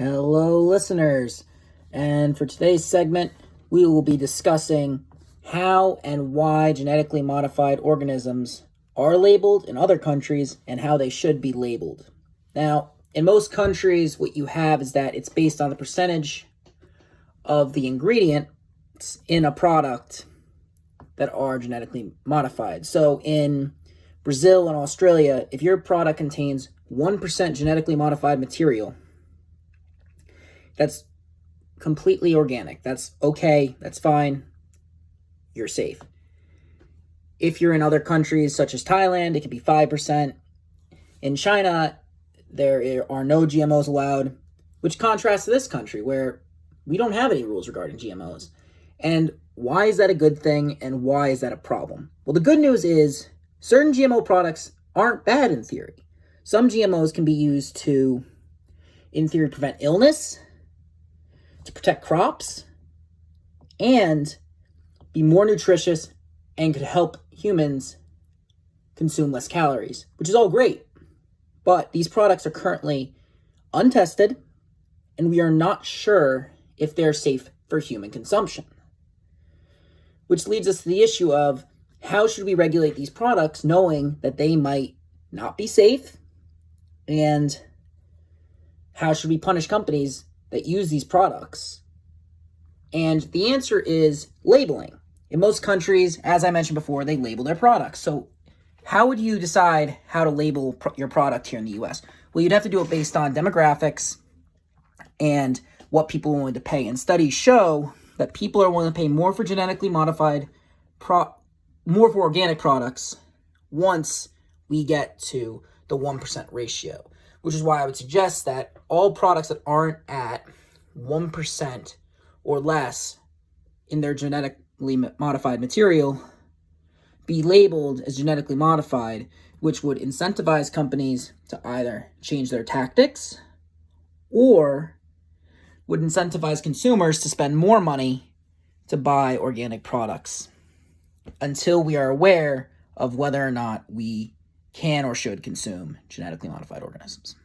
Hello, listeners. And for today's segment, we will be discussing how and why genetically modified organisms are labeled in other countries and how they should be labeled. Now, in most countries, what you have is that it's based on the percentage of the ingredients in a product that are genetically modified. So in Brazil and Australia, if your product contains 1% genetically modified material, that's completely organic. That's okay. That's fine. You're safe. If you're in other countries such as Thailand, it could be 5%. In China, there are no GMOs allowed, which contrasts to this country where we don't have any rules regarding GMOs. And why is that a good thing and why is that a problem? Well, the good news is certain GMO products aren't bad in theory. Some GMOs can be used to, in theory, prevent illness, to protect crops, and be more nutritious and could help humans consume less calories, which is all great. But these products are currently untested, and we are not sure if they're safe for human consumption. Which leads us to the issue of how should we regulate these products knowing that they might not be safe, and how should we punish companies that use these products? And the answer is labeling. In most countries, as I mentioned before, they label their products. So how would you decide how to label your product here in the US? Well, you'd have to do it based on demographics and what people are willing to pay. And studies show that people are willing to pay more for genetically modified, more for organic products once we get to the 1% ratio, which is why I would suggest that all products that aren't at 1% or less in their genetically modified material be labeled as genetically modified, which would incentivize companies to either change their tactics or would incentivize consumers to spend more money to buy organic products until we are aware of whether or not we can or should consume genetically modified organisms.